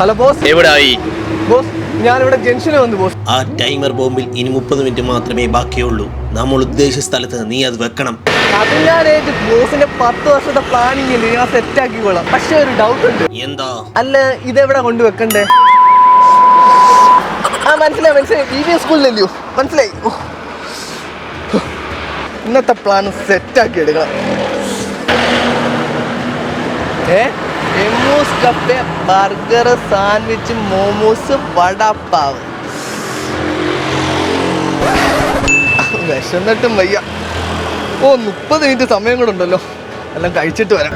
Hello boss. എവിടായി boss, ഞാനിവിടെ ജംഗ്ഷനിൽ വന്നു ബോസ്. ആ ടൈമർ ബോംബിൽ ഇനി 30 മിനിറ്റ് മാത്രമേ ബാക്കിയുള്ളൂ. നമ്മൾ ഉദ്ദേശിച്ച സ്ഥലത്ത് നീ അത് വെക്കണം. അത് ഞാൻ ബോസിന്റെ 10 വർഷത്തെ പ്ലാനിങ് ഉണ്ട്, ഞാൻ സെറ്റ് ആക്കിക്കോളാം. പക്ഷെ ഒരു ഡൗട്ട് ഉണ്ട്. എന്താ? അല്ല, ഇതെവിടെ കൊണ്ട് വെക്കണ്ടേ? മനസ്സിലായി BBA സ്കൂളിലല്ലയോ, മനസ്സിലായി. ഇന്നത്തെ പ്ലാൻ സെറ്റ് ആക്കി എടുക്കണം. എമ്മൂസ് cafe, burger, sandwich, momos, vada pav. വിശന്നിട്ടും വയ്യ. 30 മിനിറ്റ് സമയം കൂടെ ഉണ്ടല്ലോ, എല്ലാം കഴിച്ചിട്ട് വരാം.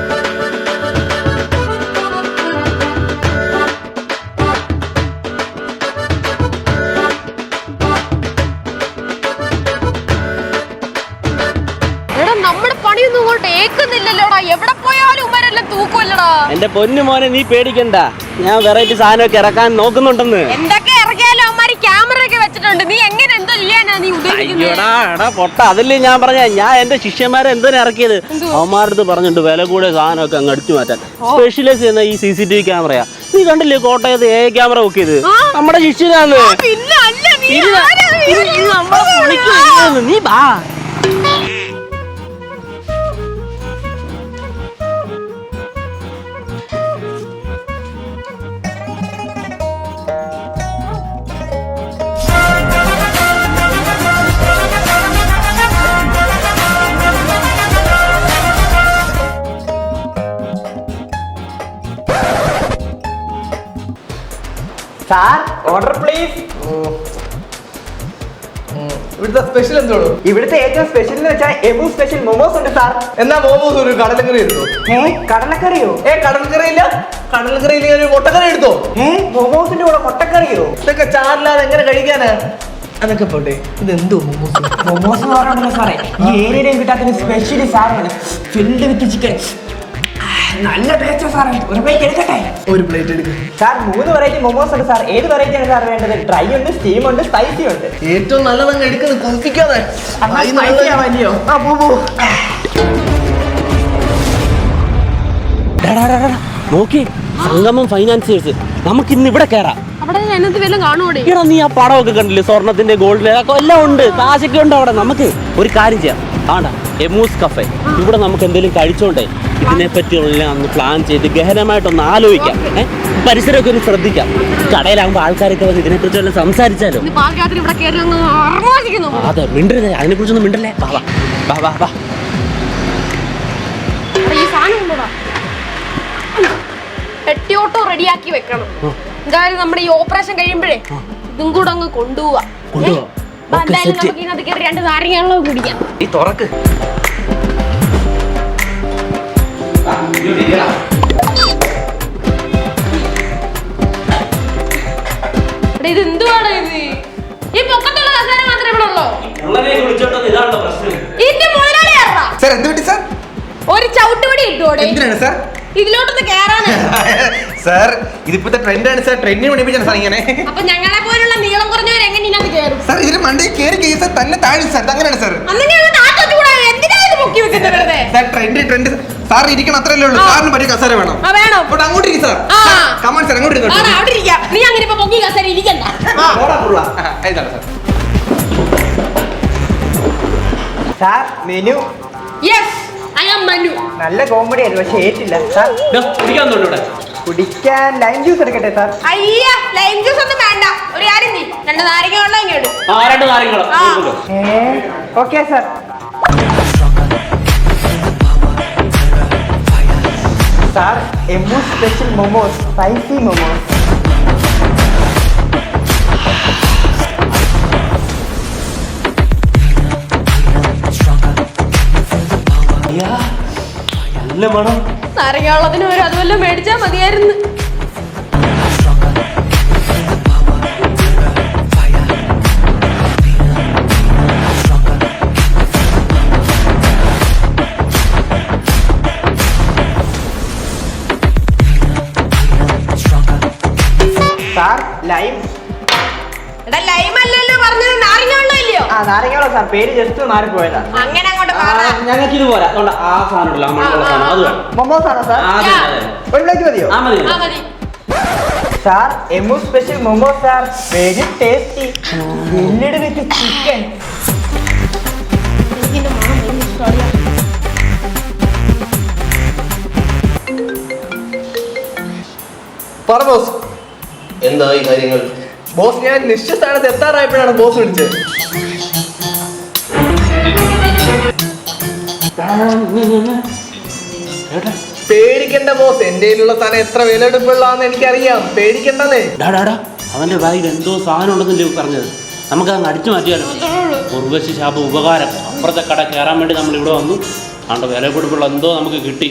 എന്റെ പൊന്നു മോനെ, നീ പേടിക്കണ്ട. ഞാൻ വെറൈറ്റി സാധനമൊക്കെ ഇറക്കാൻ നോക്കുന്നുണ്ടെന്ന്. എന്തൊക്കെ ഇറക്കിയാലും അവന്മാര് ക്യാമറ ഒക്കെ വെച്ചിട്ടുണ്ട്. നീ എങ്ങനെ എന്തോ ചെയ്യാനാ നീ ഉദ്ദേശിക്കുന്നത്? പൊട്ട, അതല്ലേ ഞാൻ പറഞ്ഞ. ഞാൻ എന്റെ ശിഷ്യന്മാരെ എന്തിനാ ഇറക്കിയത്? അവന്മാരടുത്ത് പറഞ്ഞിട്ടുണ്ട് വില കൂടിയ സാധനമൊക്കെ അങ്ങ് അടിച്ചു മാറ്റാൻ. സ്പെഷ്യലൈസ് ചെയ്യുന്ന ഈ CCTV ക്യാമറയാ. നീ കണ്ടില്ലേ കോട്ടയത്ത് AI ക്യാമറ ബുക്ക് ചെയ്ത്? നമ്മുടെ ശിഷ്യനാണ്. നീ വാ. Sir, order please. ഇവിടുത്തെ സ്പെഷ്യൽ എന്തോളൂ? ഇവിടുത്തെ ഏറ്റവും സ്പെഷ്യൽ എന്ന് വെച്ചാൽ എബു സ്പെഷ്യൽ മോമോസ് ഉണ്ട് സാർ. എന്നാ മോമോസ് ഒരു കടലക്കറി എടുത്തോ. കടലക്കറിയോ? കടൽക്കറിയില്ല, കടൽക്കറിയിൽ ഒരു മുട്ടക്കറി എടുത്തോ. മോമോസിന്റെ കൂടെ മുട്ടക്കറിയോ? ഇതൊക്കെ ചാറില്ലാതെ എങ്ങനെ കഴിക്കാനാ? അതൊക്കെ പോട്ടെ, ഇതെന്തോ മോമോസ്? മോമോസ് എന്ന് പറഞ്ഞോ സാറേ, ഈ ഏരിയയിലും കിട്ടാത്ത സ്പെഷ്യൽ സാധനമാണ്. Filled with chicken. നല്ല ടേസ്റ്റ് സാറേ. ഒരു പ്ലേറ്റ് എടുക്കട്ടെ? ഒരു പ്ലേറ്റ് എടുക്കും സാർ. 3 വെറൈറ്റി മോമോസ് ഉണ്ട് സാർ. ഏത് വെറൈറ്റി ആണ് സാർ വേണ്ടത്? ഡ്രൈ ഉണ്ട്, സ്റ്റീം ഉണ്ട്, സ്പൈസി ഉണ്ട്. ഏറ്റവും നല്ലതങ്ങ് എടുക്കുന്നത്, കൊതിപ്പിക്കാതെ. നോക്കി, സംഗമം ഫൈനാൻസിയേഴ്സ്. നമുക്ക് ഇന്ന് ഇവിടെ കയറാം. എടാ, നീ ആ പടമൊക്കെ കണ്ടില്ലേ? സ്വർണത്തിന്റെ ഗോൾഡിന്റെ എല്ലാം ഉണ്ട്, കാശൊക്കെ ഉണ്ട് അവിടെ. നമുക്ക് ഒരു കാര്യം ചെയ്യാം. ആണ്ടാ എമൂസ് കഫേ. ഇവിടെ നമുക്ക് എന്തെങ്കിലും കഴിച്ചോണ്ടേ ഇതിനെ പറ്റിയുള്ള ഒന്ന് പ്ലാൻ ചെയ്ത് ഗഹനമായിട്ടൊന്ന് ആലോചിക്കാം. പരിസരമൊക്കെ ഒന്ന് ശ്രദ്ധിക്കാം. കടയിലാകുമ്പോ ആൾക്കാരൊക്കെ വന്ന് ഇതിനെ കുറിച്ച് വല്ലതും സംസാരിച്ചാലോ? അതെ, മിണ്ടരുത്, അതിനെ കുറിച്ചൊന്നും മിണ്ടല്ലേ. പെട്ടിയോട്ടോ റെഡിയാക്കി വെക്കണം. എന്തായാലും നമ്മുടെ ഈ ഓപ്പറേഷൻ കഴിയുമ്പോഴേ ഇതും കൂടെ അങ്ങ് കൊണ്ടുപോവാ. എന്തായാലും നമുക്ക് ഇതിനകത്ത് കയറി 2 നാരങ്ങ കുടിക്കാം. ഈ തുറക്ക്. ഇത് എന്തുവാണ് ഇത്? ഈ പൊക്കത്തുള്ള കസേര മാത്രമേ ഇവിടെ ഉള്ളൂ. ഇതിന്റെ മുതലാളിയാ ഒരു ചവിട്ടുപടി ഇട്ടോടെ. എന്തിനാണ് സാർ? ഇതിലോട്ടൊന്ന് കേറാനാ സാർ. ഇതിപ്പോഴത്തെ ട്രെൻഡാണ് സാർ. ട്രെൻഡിന് പഠിപ്പിച്ചാണ് സാർ ഇങ്ങനെ. അപ്പൊ ഞങ്ങളെ പോലുള്ള നീളം കുറഞ്ഞവർ എങ്ങനെ ഇതിനകത്ത് കയറും സാർ? ഇതിന് മണ്ടയിൽ കയറി കഴിഞ്ഞാൽ തന്നെ താഴും സാർ. അങ്ങനെയാണ് സാർ. ട്രെൻഡ് സാർ ഇരിക്കണം, അത്രയല്ലേ ഉള്ളൂ. സാറിന് പറ്റിയ കസേര വേണം. അങ്ങോട്ട് ഇരിക്കും സാർ. കമാൻ സാർ, അങ്ങോട്ട് നീ അങ്ങനെ പൊക്കി കസേര ഇരിക്കണ്ട. Sir, menu. Yes, I am Manu. നല്ല കോമഡി ആയിരുന്നു, പക്ഷെ ഏറ്റില്ല സാർ. കുടിക്കാൻ ലൈം ജ്യൂസ് എടുക്കട്ടെ സാർ? അയ്യ, ലൈം ജ്യൂസ് ഒന്നും വേണ്ട. ഒരു കാര്യം ചെയ്യ്, 2 നാരങ്ങ വെള്ളം ഇങ്ങോട്ട്. 2 നാരങ്ങളും. Okay sir. Sir, Emu special momos, spicy momos. നല്ല മണം. നാരങ്ങ വെള്ളത്തിന് ഒരു അതുവല്ലോ മേടിച്ചാ മതിയായിരുന്നു. Sir, lime. ലൈം അല്ലല്ലോ പറഞ്ഞത്, നാരങ്ങ വെള്ളം ഇല്ലയോ? നാരങ്ങ വെള്ളം സാർ. പേര് ജസ്റ്റ് മാറിപ്പോയതാ. അങ്ങനെ അങ്ങോട്ട് ഞങ്ങൾക്ക് ഇത് പോരാ. ആ സാധനം അത് വേണം. മോമോസ് ആണോ സാർ? ഒരു പ്ലേറ്റ് മതിയോ? മതി. Sir Emu special momo sir very tasty grilled with chicken. എനിക്കിന്റെ മണം ഭയങ്കര ഇഷ്ടമാണ്. പറ ബോസ്. എന്താ ഈ കാര്യങ്ങൾ? ബോസ്, ഞാൻ നിശ്ചയ സ്ഥാനത്ത് എത്താറായപ്പോഴാണ് ബോസ് വിളിച്ചത്. പേടിക്കണ്ട ബോസ്, എന്റെ കയ്യിലുള്ള സാധനം എത്ര വിലയെടുപ്പുള്ളതാന്ന് എനിക്കറിയാം. പേടിക്കണ്ടേ. അവന്റെ ബാഗിൽ എന്തോ സാധനം ഉണ്ടെന്നല്ലേ പറഞ്ഞത്. നമുക്ക് അങ്ങ് അടിച്ചു മാറ്റിയാലോ. ഉർവശി ശാപ ഉപകാരം. അപ്പുറത്തെ കട കയറാൻ വേണ്ടി നമ്മൾ ഇവിടെ വന്നു. ആണ്ട് വില കൊടുപ്പുള്ള എന്തോ നമുക്ക് കിട്ടി.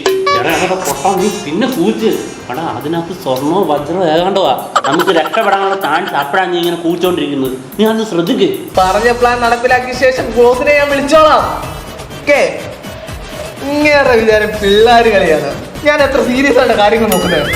പൊട്ടാ നീ പിന്നെ കൂച്ച് എടാ, അതിനകത്ത് സ്വർണ്ണോ വജ്രോ ഏകാണ്ടവാ. നമുക്ക് രക്ഷപ്പെടാനുള്ള ചാൻസ് അപ്പോഴാണ് നീ ഇങ്ങനെ കൂച്ചോണ്ടിരിക്കുന്നത്. നീ അത് ശ്രദ്ധിക്ക്. പറഞ്ഞ പ്ലാൻ നടപ്പിലാക്കിയ ശേഷം ബോസിനെ ഞാൻ വിളിച്ചോളാം. ഓക്കേ? ഇങ്ങേറെ വിചാരം പിള്ളേര് കളിയാണ്. ഞാൻ എത്ര സീരിയസ് ആയിട്ട് കാര്യങ്ങൾ നോക്കുന്നത്.